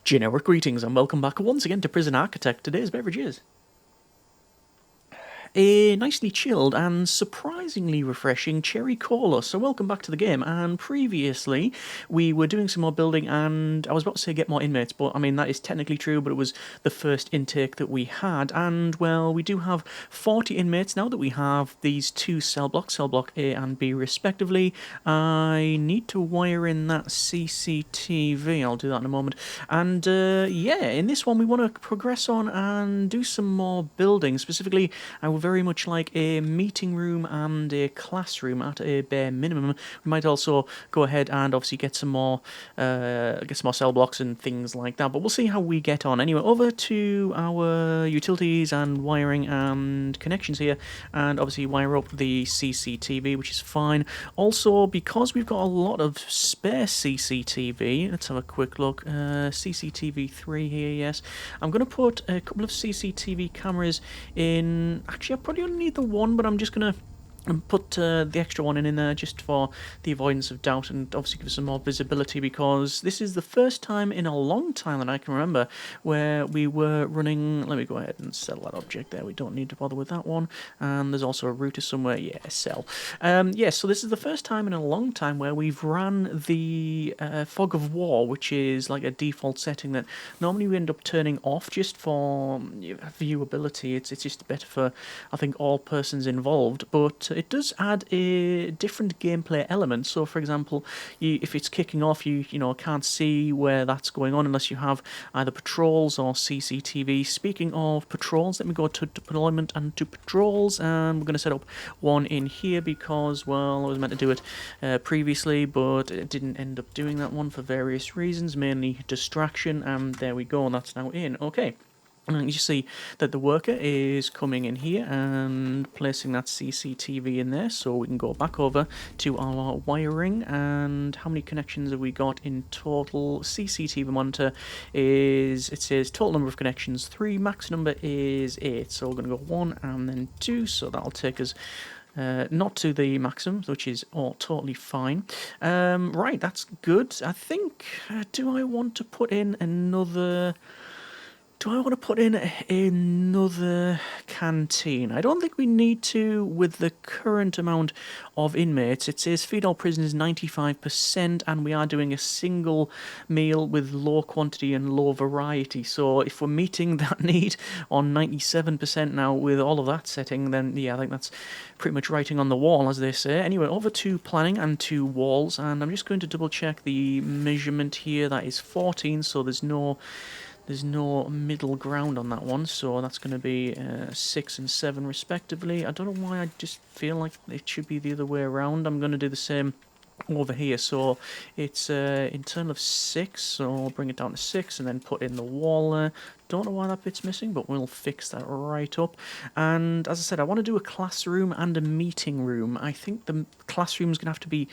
Generic greetings and welcome back once again to Prison Architect. Today's beverage is a nicely chilled and surprisingly refreshing cherry cola. So welcome back to the game. And previously we were doing some more building and I was about to say get more inmates, but I mean that is technically true, but it was the first intake that we had. And well, we do have 40 inmates now that we have these two cell blocks, cell block A and B respectively. I need to wire in that CCTV. I'll do that in a moment. And yeah, in this one we want to progress on and do some more building. Specifically, I would very much like a meeting room and a classroom at a bare minimum. We might also go ahead and obviously get some more cell blocks and things like that, but we'll see how we get on. Anyway, over to our utilities and wiring and connections here, and obviously wire up the CCTV, which is fine. Also, because we've got a lot of spare CCTV, let's have a quick look. CCTV 3 here, yes. I'm going to put a couple of CCTV cameras in. Actually, I probably only need the one, but I'm just going to put the extra one in there just for the avoidance of doubt and obviously give us some more visibility, because this is the first time in a long time that I can remember where we were running. Let me go ahead and sell that object there. We don't need to bother with that one. And there's also a router somewhere. Yeah, sell. Yeah, so this is the first time in a long time where we've ran the fog of war, which is like a default setting that normally we end up turning off just for viewability. It's just better for, I think, all persons involved, but it does add a different gameplay element. So, for example, if it's kicking off, you can't see where that's going on unless you have either patrols or CCTV. Speaking of patrols, let me go to deployment and to patrols, and we're going to set up one in here because, well, I was meant to do it previously, but it didn't end up doing that one for various reasons, mainly distraction, and there we go, and that's now in. Okay. And you see that the worker is coming in here and placing that CCTV in there, so we can go back over to our wiring. And how many connections have we got in total? CCTV monitor is, it says total number of connections 3, max number is 8, so we're going to go 1 and then 2, so that'll take us not to the maximum, which is totally fine. Right, that's good. I think, do I want to put in another... Do I want to put in another canteen? I don't think we need to with the current amount of inmates. It says feed all prisoners 95%, and we are doing a single meal with low quantity and low variety. So if we're meeting that need on 97% now with all of that setting, then yeah, I think that's pretty much writing on the wall, as they say. Anyway, over to planning and to walls, and I'm just going to double check the measurement here. That is 14, so there's no middle ground on that one, so that's going to be 6 and 7 respectively. I don't know why, I just feel like it should be the other way around. I'm going to do the same over here, so it's internal of 6, so I'll bring it down to 6 and then put in the wall there. Don't know why that bit's missing, but we'll fix that right up. And as I said, I want to do a classroom and a meeting room. I think the classroom's going to have to be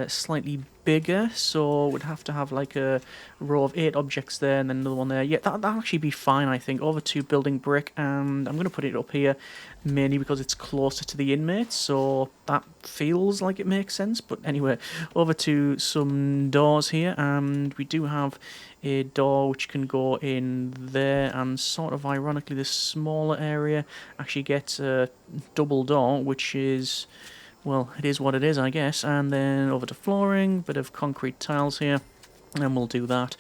slightly bigger, so we'd have to have like a row of 8 objects there and then another one there. Yeah, that'll actually be fine, I think. Over to building brick, and I'm going to put it up here mainly because it's closer to the inmates, so that feels like it makes sense. But anyway, over to some doors here, and we do have a door which can go in there, and sort of ironically this smaller area actually gets a double door, which is, well, it is what it is, I guess. And then over to flooring, bit of concrete tiles here, and we'll do that.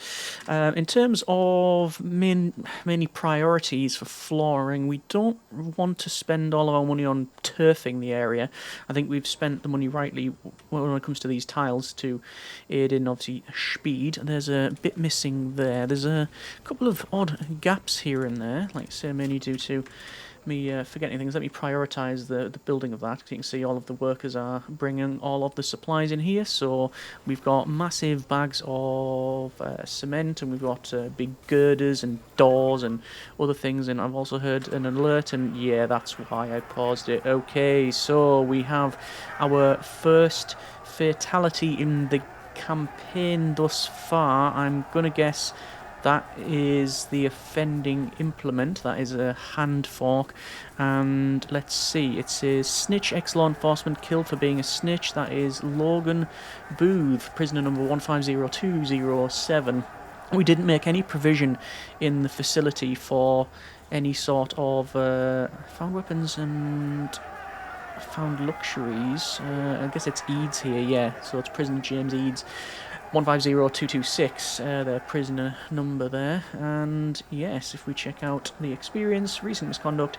In terms of mainly priorities for flooring, we don't want to spend all of our money on turfing the area. I think we've spent the money rightly when it comes to these tiles to aid in, obviously, speed. There's a bit missing there. There's a couple of odd gaps here and there, like say mainly due to me forgetting things. Let me prioritise the building of that, because you can see all of the workers are bringing all of the supplies in here. So we've got massive bags of cement, and we've got big girders and doors and other things, and I've also heard an alert, and yeah, that's why I paused it. Okay, so we have our first fatality in the campaign thus far. I'm gonna guess that is the offending implement. That is a hand fork. And let's see, it says snitch ex-law enforcement killed for being a snitch. That is Logan Booth, prisoner number 150207. We didn't make any provision in the facility for any sort of found weapons and found luxuries. I guess it's Eads here, yeah. So it's prisoner James Eads, 150226, their prisoner number there. And yes, if we check out the experience, recent misconduct,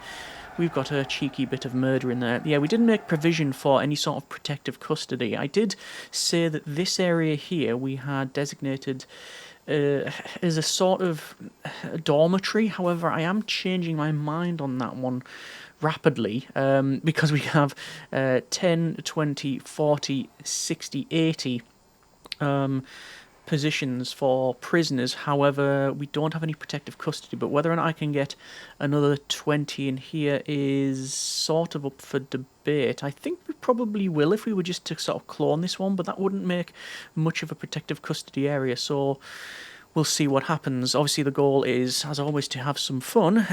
we've got a cheeky bit of murder in there. Yeah, we didn't make provision for any sort of protective custody. I did say that this area here we had designated as a sort of dormitory. However, I am changing my mind on that one rapidly because we have 10, 20, 40, 60, 80 positions for prisoners. However, we don't have any protective custody, but whether or not I can get another 20 in here is sort of up for debate. I think we probably will if we were just to sort of clone this one, but that wouldn't make much of a protective custody area, so we'll see what happens. Obviously, the goal is, as always, to have some fun,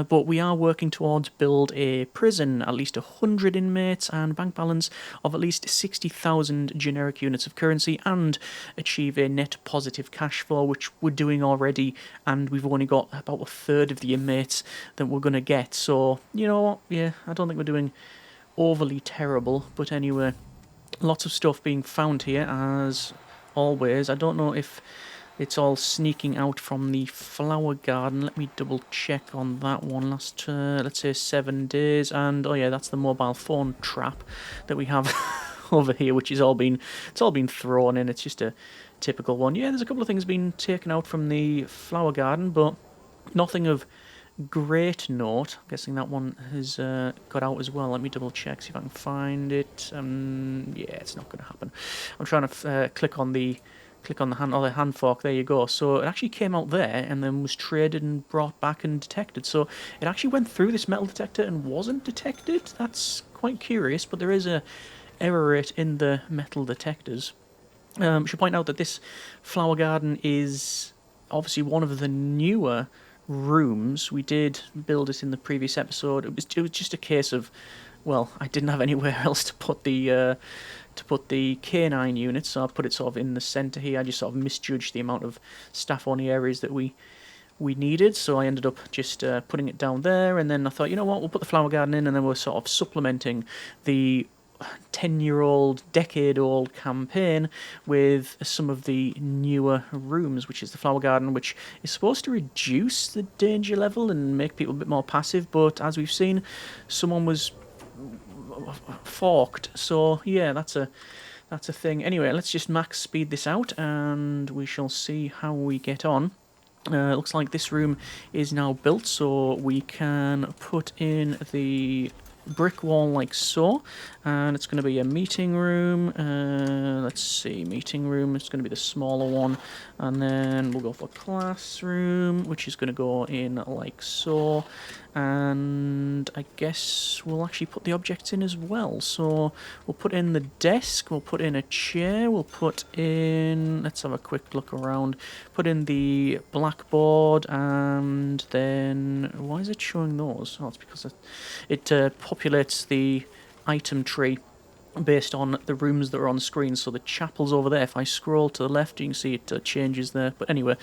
but we are working towards build a prison, at least 100 inmates, and bank balance of at least 60,000 generic units of currency, and achieve a net positive cash flow, which we're doing already, and we've only got about a third of the inmates that we're going to get. So, you know what, yeah, I don't think we're doing overly terrible, but anyway, lots of stuff being found here, as always. I don't know if it's all sneaking out from the flower garden. Let me double check on that one. Last, let's say 7 days. And, oh yeah, that's the mobile phone trap that we have over here, which is all been thrown in. It's just a typical one. Yeah, there's a couple of things being taken out from the flower garden, but nothing of great note. I'm guessing that one has got out as well. Let me double check, see if I can find it. Yeah, it's not going to happen. I'm trying to click on the hand fork. There you go. So it actually came out there and then was traded and brought back and detected. So it actually went through this metal detector and wasn't detected. That's quite curious, but there is a error rate in the metal detectors. I should point out that this flower garden is obviously one of the newer rooms. We did build it in the previous episode. It was just a case of, well, I didn't have anywhere else to put the canine unit, so I put it sort of in the centre here. I just sort of misjudged the amount of staff-only areas that we needed, so I ended up just putting it down there, and then I thought, you know what, we'll put the flower garden in, and then we're sort of supplementing the 10-year-old, decade-old campaign with some of the newer rooms, which is the flower garden, which is supposed to reduce the danger level and make people a bit more passive, but as we've seen, someone was forked, so yeah, that's a thing. Anyway, let's just max speed this out and we shall see how we get on. Looks like this room is now built, so we can put in the brick wall like so, and it's going to be a meeting room. Let's see, meeting room, it's going to be the smaller one, and then we'll go for classroom, which is going to go in like so, and I guess we'll actually put the objects in as well. So we'll put in the desk, we'll put in a chair, we'll put in, let's have a quick look around, put in the blackboard, and then, why is it showing those? Oh, it's because it populates the item tree based on the rooms that are on screen. So the chapel's over there. If I scroll to the left, you can see it changes there. But anyway,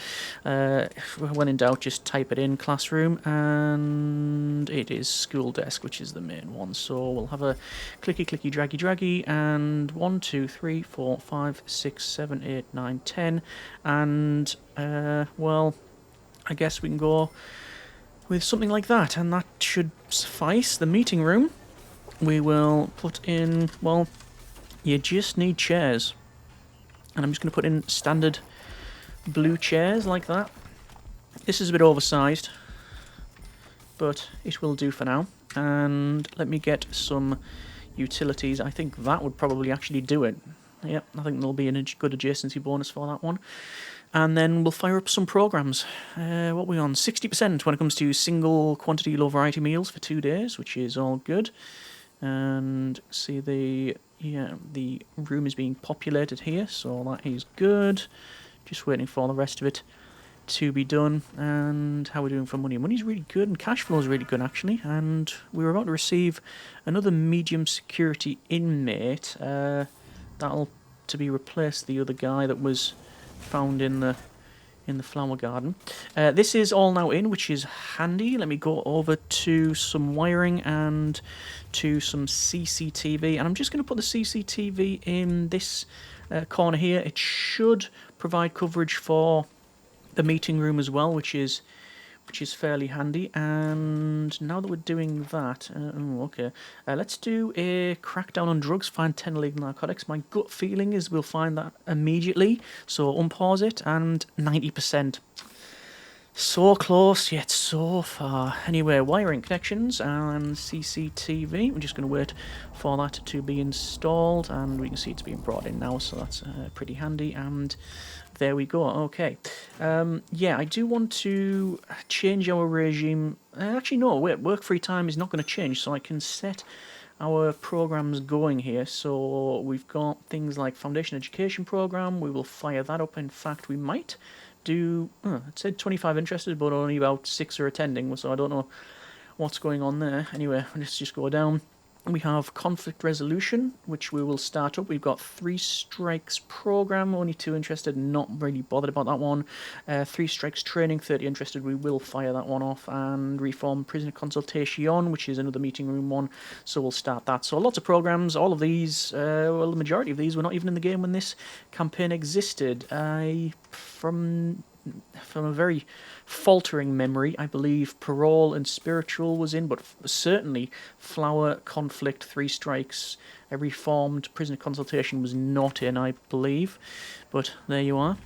when in doubt, just type it in, classroom, and it is school desk, which is the main one. So we'll have a clicky, clicky, draggy, draggy, and 1, 2, 3, 4, 5, 6, 7, 8, 9, 10, and well, I guess we can go with something like that, and that should suffice. The meeting room, we will put in, well, you just need chairs, and I'm just going to put in standard blue chairs like that. This is a bit oversized, but it will do for now. And let me get some utilities. I think that would probably actually do it. Yep, I think there'll be a good adjacency bonus for that one. And then we'll fire up some programs. What are we on? 60% when it comes to single quantity low variety meals for 2 days, which is all good. And see the room is being populated here, so that is good. Just waiting for the rest of it to be done. And how are we doing for money? Money's really good, and cash flow is really good actually. And we're about to receive another medium security inmate. That'll to be replaced the other guy that was found in the in the flower garden. This is all now in, which is handy. Let me go over to some wiring and to some CCTV. And I'm just going to put the CCTV in this corner here. It should provide coverage for the meeting room as well, which is fairly handy. And now that we're doing that, let's do a crackdown on drugs, find 10 illegal narcotics. My gut feeling is we'll find that immediately, so unpause it, and 90%. So close, yet so far. Anyway, wiring connections and CCTV. We're just going to wait for that to be installed, and we can see it's being brought in now, so that's pretty handy. And there we go. Okay. Yeah, I do want to change our regime. Actually, no, wait, work free time is not going to change, so I can set our programs going here. So we've got things like Foundation Education Program. We will fire that up. In fact, we might do, it said 25 interested, but only about 6 are attending, so I don't know what's going on there. Anyway, let's just go down. We have conflict resolution, which we will start up. We've got 3 strikes program, only 2 interested, not really bothered about that one. 3 strikes training, 30 interested, we will fire that one off. And reform prisoner consultation, which is another meeting room one, so we'll start that. So lots of programs, all of these, well, the majority of these were not even in the game when this campaign existed. From a very faltering memory, I believe Parole and Spiritual was in, but certainly Flower, Conflict, 3 Strikes, Reformed, Prisoner Consultation was not in, I believe. But there you are.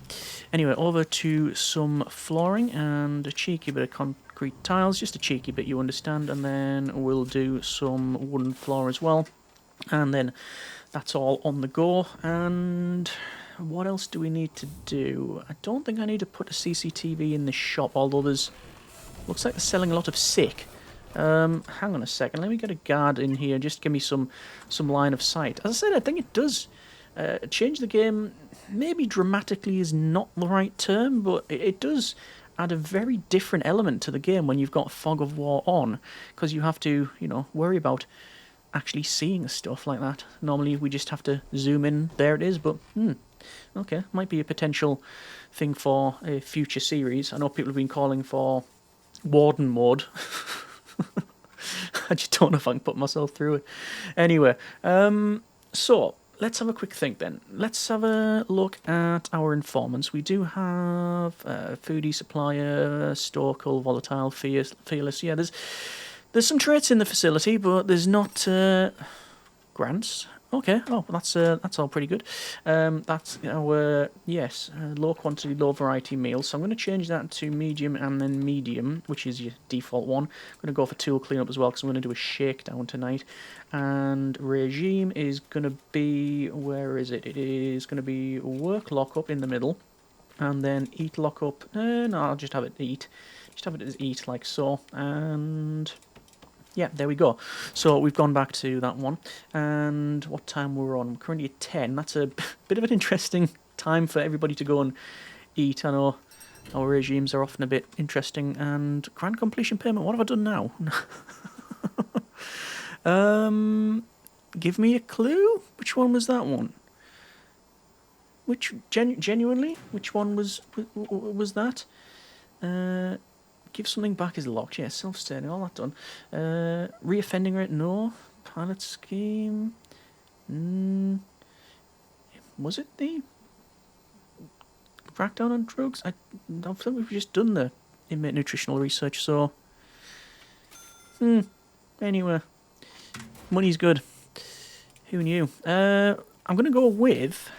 Anyway, over to some flooring and a cheeky bit of concrete tiles, just a cheeky bit, you understand, and then we'll do some wooden floor as well. And then that's all on the go, and what else do we need to do? I don't think I need to put a CCTV in the shop, although there's... looks like they're selling a lot of sick. Hang on a second, let me get a guard in here, just give me some line of sight. As I said, I think it does change the game. Maybe dramatically is not the right term, but it does add a very different element to the game when you've got Fog of War on, because you have to, you know, worry about actually seeing stuff like that. Normally we just have to zoom in, there it is, but okay, might be a potential thing for a future series. I know people have been calling for Warden mode. I just don't know if I can put myself through it. Anyway, so let's have a quick think then. Let's have a look at our informants. We do have foodie, supplier, Storkle, volatile, fearless. Yeah, there's some traits in the facility, but there's not grants. Okay, oh, that's all pretty good. That's our, yes, low quantity, low variety meals. So I'm going to change that to medium and then medium, which is your default one. I'm going to go for tool cleanup as well, because I'm going to do a shakedown tonight. And regime is going to be, where is it? It is going to be work lockup in the middle, and then eat lockup. No, I'll just have it eat. Just have it as eat, like so, and... yeah, there we go. So we've gone back to that one. And what time we're on? We're currently at 10. That's a bit of an interesting time for everybody to go and eat. I know our regimes are often a bit interesting. And grand completion payment, what have I done now? Give me a clue? Which one was that one? Which, genuinely? Which one was that? Give something back is locked. Yeah, self-sustaining, all that done. Reoffending rate, no. Pilot scheme. Was it the crackdown on drugs? I think we've just done the inmate nutritional research, so... anyway. Money's good. Who knew? I'm going to go with...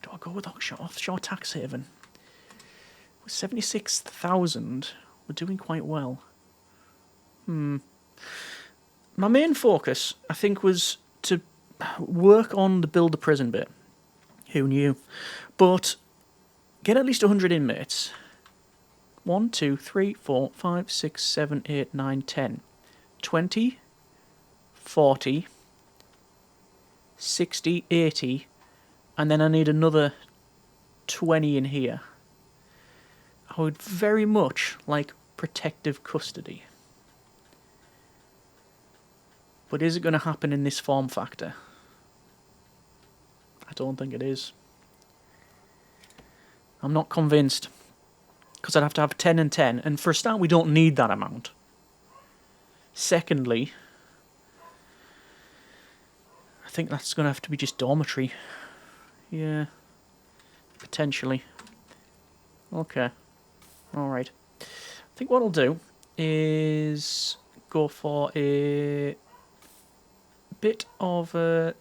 do I go with offshore tax haven? 76,000... we're doing quite well. My main focus, I think, was to work on the build the prison bit. Who knew? But get at least 100 inmates. 1, 2, 3, 4, 5, 6, 7, 8, 9, 10. 20, 40, 60, 80, and then I need another 20 in here. I would very much like protective custody. But is it going to happen in this form factor? I don't think it is. I'm not convinced. because I'd have to have 10 and 10. And for a start, we don't need that amount. Secondly, I think that's going to have to be just dormitory. Yeah, potentially. Okay, alright. I think what I'll do is go for a bit of a,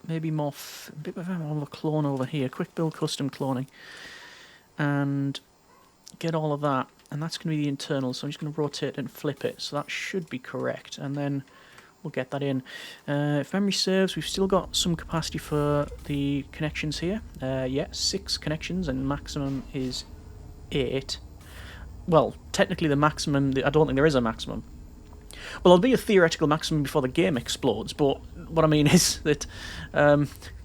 maybe more, a bit more of a clone over here. Quick build custom cloning. And get all of that. And that's going to be the internal, so I'm just going to rotate and flip it. So that should be correct. And then we'll get that in. If memory serves, we've still got some capacity for the connections here. Yeah, 6 connections, and maximum is 8. Well, technically the maximum, I don't think there is a maximum. Well, there'll be a theoretical maximum before the game explodes, but what I mean is that,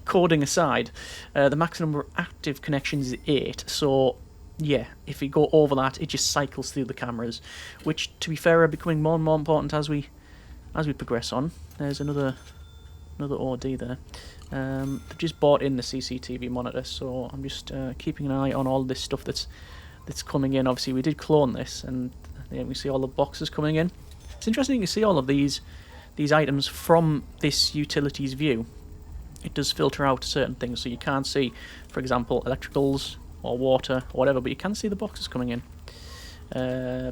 coding aside, the maximum number of active connections is 8, so yeah, if we go over that, it just cycles through the cameras, which, to be fair, are becoming more and more important as we progress on. There's another OD there. They've just bought in the CCTV monitor, so I'm just keeping an eye on all this stuff that's coming in. Obviously, we did clone this, and yeah, we see all the boxes coming in. It's interesting to see all of these items from this utilities view. It does filter out certain things, so you can't see, for example, electricals or water or whatever, but you can see the boxes coming in.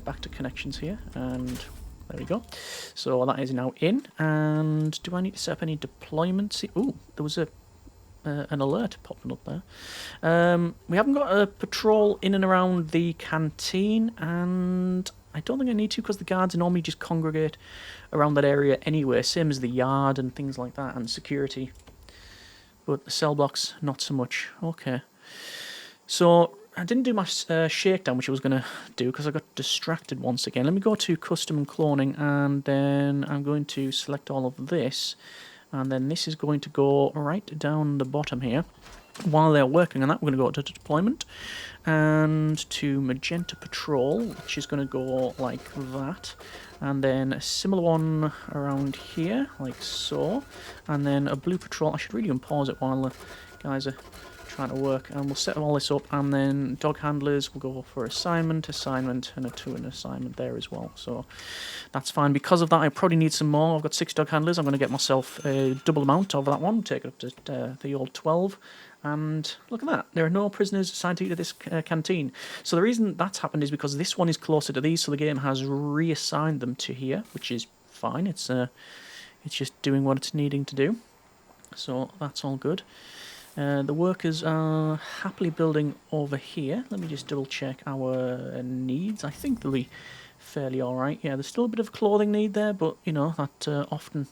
Back to connections here, and there we go. So that is now in. And do I need to set up any deployments? Ooh, there was an alert popping up there. We haven't got a patrol in and around the canteen, and I don't think I need to, because the guards normally just congregate around that area anyway, same as the yard and things like that, and security. But the cell blocks, not so much. Okay. So I didn't do my shakedown, which I was going to do, because I got distracted once again. Let me go to custom and cloning, and then I'm going to select all of this, and then this is going to go right down the bottom here. While they're working on that, we're going to go to deployment and to magenta patrol, which is going to go like that, and then a similar one around here, like so, and then a blue patrol. I should really unpause it while the guys are trying to work, and we'll set all this up, and then dog handlers will go for assignment, and a 2 and assignment there as well, so that's fine. Because of that, I probably need some more. I've got 6 dog handlers. I'm going to get myself a double amount of that one, take it up to the old 12, and look at that, there are no prisoners assigned to this canteen. So the reason that's happened is because this one is closer to these, so the game has reassigned them to here, which is fine. It's just doing what it's needing to do, so that's all good. The workers are happily building over here. Let me just double check our needs. I think they'll be fairly alright. Yeah, there's still a bit of clothing need there, but you know, that often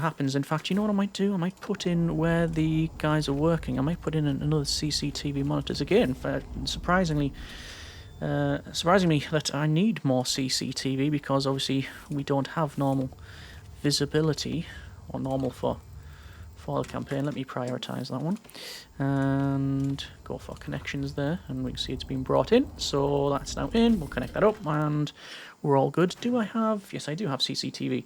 happens. In fact, you know what I might do? I might put in where the guys are working. I might put in another CCTV monitors again. Surprisingly that I need more CCTV, because obviously we don't have normal visibility, or normal for the campaign. Let me prioritize that one and go for connections there, and we can see it's been brought in, so that's now in. We'll connect that up and we're all good. Do I have... Yes, I do have CCTV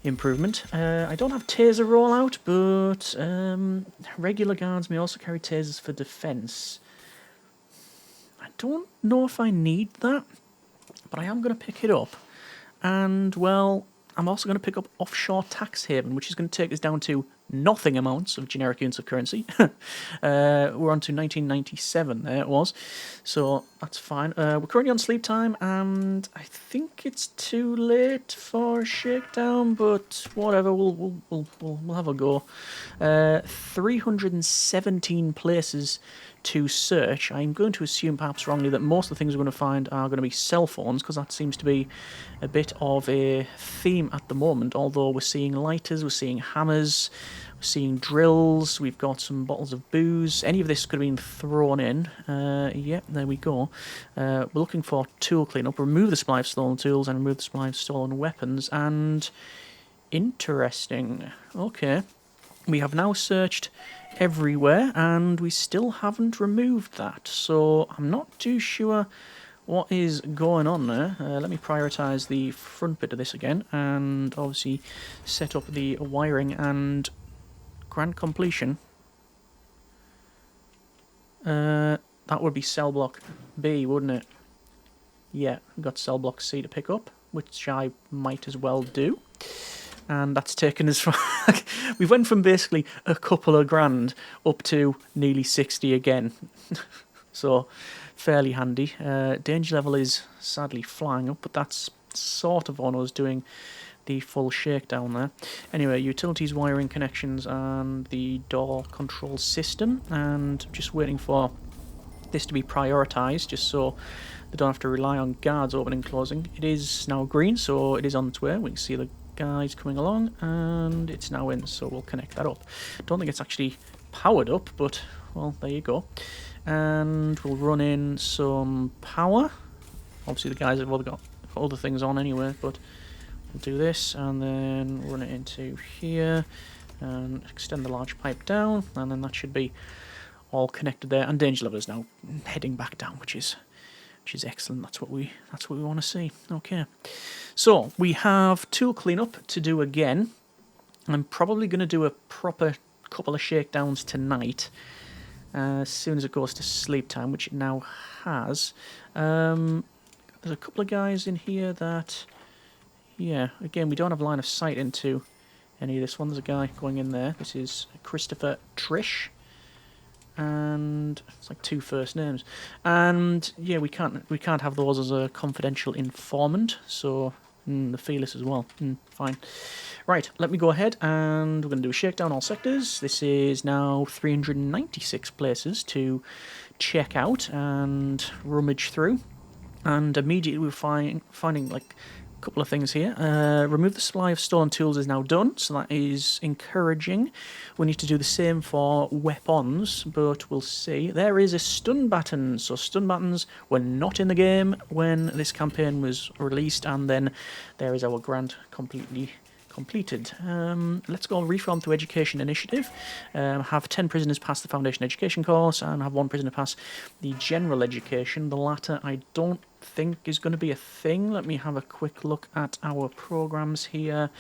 improvement. I don't have taser rollout, but regular guards may also carry tasers for defense. I don't know if I need that, but I am going to pick it up. And well, I'm also going to pick up offshore tax haven, which is going to take us down to nothing amounts of generic units of currency. We're on to 1997 there it was, so that's fine. We're currently on sleep time, and I think it's too late for a shakedown, but whatever, we'll have a go. 317 places to search. I'm going to assume, perhaps wrongly, that most of the things we're going to find are going to be cell phones, because that seems to be a bit of a theme at the moment, although we're seeing lighters, we're seeing hammers, we're seeing drills, we've got some bottles of booze. Any of this could have been thrown in. Yep, there we go. We're looking for tool cleanup. Remove the supply of stolen tools and remove the supply of stolen weapons, and interesting. Okay. We have now searched everywhere, and we still haven't removed that, so I'm not too sure what is going on there. Let me prioritise the front bit of this again, and obviously set up the wiring and grant completion. That would be cell block B, wouldn't it? Yeah, we've got cell block C to pick up, which I might as well do. And that's taken us from... we went from basically a couple of grand up to nearly 60 again. So, fairly handy. Danger level is sadly flying up, but that's sort of on us doing the full shakedown there. Anyway, utilities, wiring, connections, and the door control system. And just waiting for this to be prioritised, just so they don't have to rely on guards opening and closing. It is now green, so it is on its way. We can see the guys coming along, and it's now in, so we'll connect that up. Don't think it's actually powered up, but, well, there you go. And we'll run in some power. Obviously the guys have all got other things on anyway, but we'll do this, and then run it into here, and extend the large pipe down, and then that should be all connected there. And danger level is now heading back down, which is excellent. That's what we want to see. Okay, so we have tool cleanup to do again. I'm probably going to do a proper couple of shakedowns tonight, as soon as it goes to sleep time, which it now has. There's a couple of guys in here that, yeah, again, we don't have line of sight into any of this one. There's a guy going in there. This is Christopher Trish. And it's like 2 first names, and yeah, we can't have those as a confidential informant, so the feelers as well. Fine. Right, let me go ahead, and we're going to do a shakedown all sectors. This is now 396 places to check out and rummage through, and immediately we're finding like couple of things here. Remove the supply of stolen tools is now done, so that is encouraging. We need to do the same for weapons, but we'll see. There is a stun baton, so stun batons were not in the game when this campaign was released, and then there is our grant completely completed. Let's go reform through education initiative. Have 10 prisoners pass the foundation education course, and have 1 prisoner pass the general education. The latter I don't think is going to be a thing. Let me have a quick look at our programs here.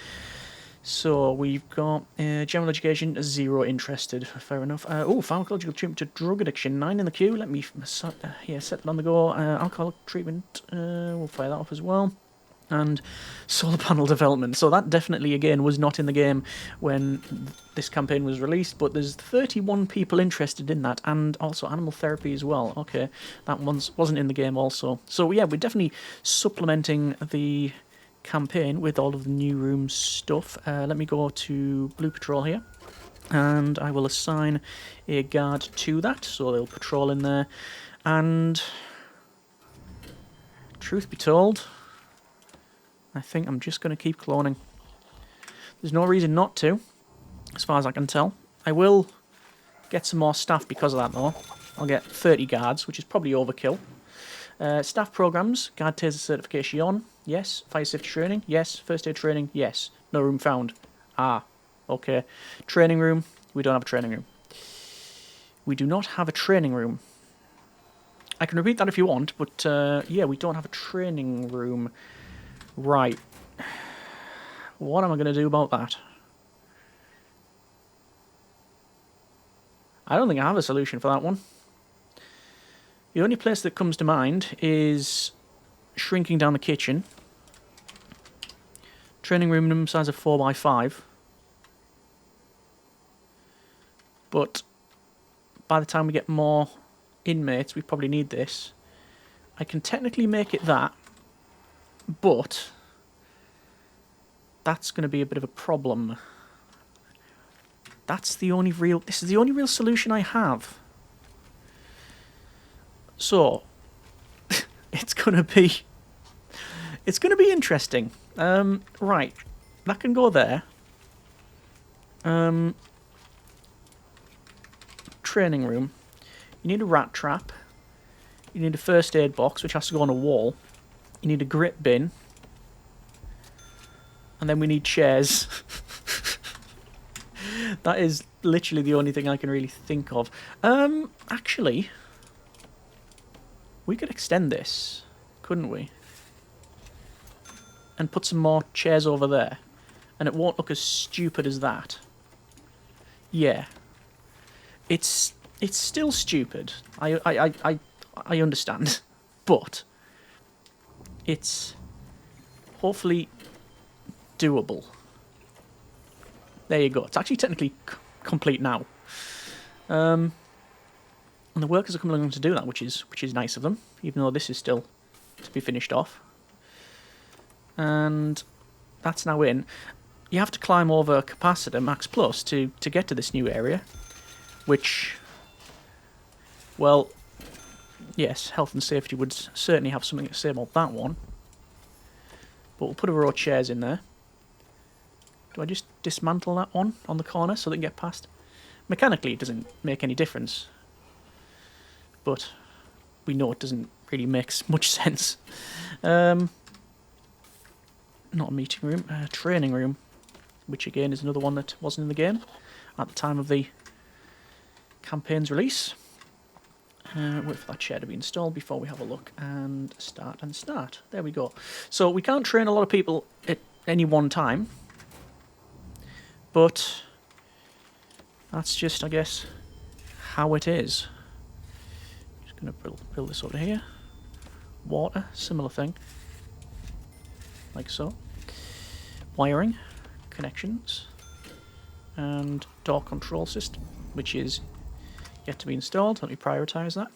So we've got general education, 0 interested. Fair enough. Pharmacological treatment to drug addiction, 9 in the queue. Let me set that on the go. Alcoholic treatment, we'll fire that off as well. And solar panel development. So that definitely, again, was not in the game when this campaign was released, but there's 31 people interested in that, and also animal therapy as well. Okay, that wasn't in the game also. So yeah, we're definitely supplementing the campaign with all of the new room stuff. Let me go to Blue Patrol here, and I will assign a guard to that, so they'll patrol in there. And truth be told, I think I'm just going to keep cloning. There's no reason not to, as far as I can tell. I will get some more staff because of that, though. I'll get 30 guards, which is probably overkill. Staff programs, guard taser certification, yes. Fire safety training, yes. First aid training, yes. No room found. Ah, okay. Training room, we don't have a training room. We do not have a training room. I can repeat that if you want, but yeah, we don't have a training room. Right. What am I going to do about that? I don't think I have a solution for that one. The only place that comes to mind is shrinking down the kitchen. Training room minimum size of 4x5. But by the time we get more inmates, we probably need this. I can technically make it that, but that's going to be a bit of a problem. This is the only real solution I have. So it's going to be interesting. Right, that can go there. Training room. You need a rat trap. You need a first aid box, which has to go on a wall. You need a grit bin. And then we need chairs. That is literally the only thing I can really think of. Actually, we could extend this, couldn't we? And put some more chairs over there. And it won't look as stupid as that. Yeah. It's It's still stupid. I understand. But it's hopefully doable. There you go. It's actually technically complete now. And the workers are coming along to do that, which is nice of them, even though this is still to be finished off. And that's now in. You have to climb over capacitor max plus to get to this new area, which, well, yes, health and safety would certainly have something to say about that one. But we'll put a row of chairs in there. Do I just dismantle that one on the corner so they can get past? Mechanically, it doesn't make any difference. But we know it doesn't really make much sense. Not a meeting room, a training room, which again is another one that wasn't in the game at the time of the campaign's release. Wait for that chair to be installed before we have a look and start. There we go. So we can't train a lot of people at any one time, but that's just, I guess, how it is. Just going to build this over here. Water, similar thing, like so. Wiring, connections, and door control system, which is yet to be installed. Let me prioritise that.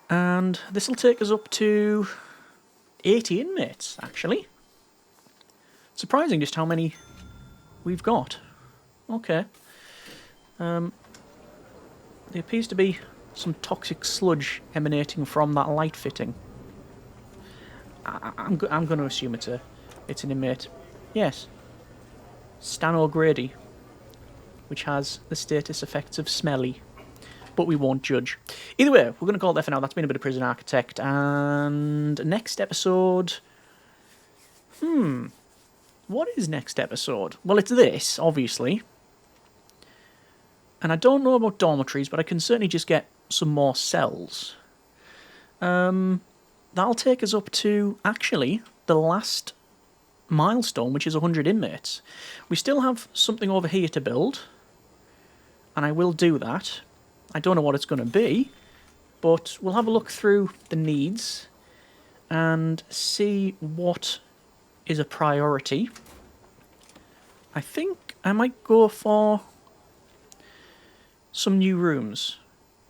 And this will take us up to 80 inmates, actually. Surprising just how many we've got. Okay. There appears to be some toxic sludge emanating from that light fitting. I'm going to assume it's an inmate. Yes. Stan O'Grady, which has the status effects of smelly, but we won't judge. Either way, we're going to call it there for now. That's been a bit of Prison Architect, and next episode... What is next episode? Well, it's this, obviously. And I don't know about dormitories, but I can certainly just get some more cells. That'll take us up to, actually, the last milestone, which is 100 inmates. We still have something over here to build, and I will do that. I don't know what it's going to be, but we'll have a look through the needs and see what is a priority. I think I might go for some new rooms.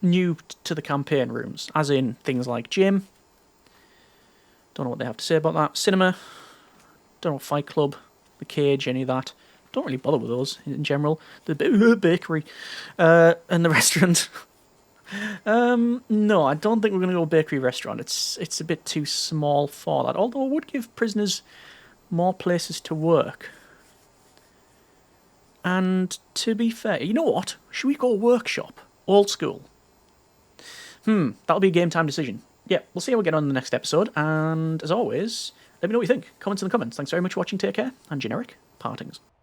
New to the campaign rooms, as in things like gym. Don't know what they have to say about that. Cinema. Don't know, Fight Club, the Cage, any of that. Don't really bother with those in general. The bakery and the restaurant. No, I don't think we're going to go bakery restaurant. It's a bit too small for that. Although it would give prisoners more places to work. And to be fair, you know what? Should we go workshop? Old school. That'll be a game time decision. Yeah, we'll see how we get on in the next episode. And as always, let me know what you think. Comments in the comments. Thanks very much for watching. Take care. And generic partings.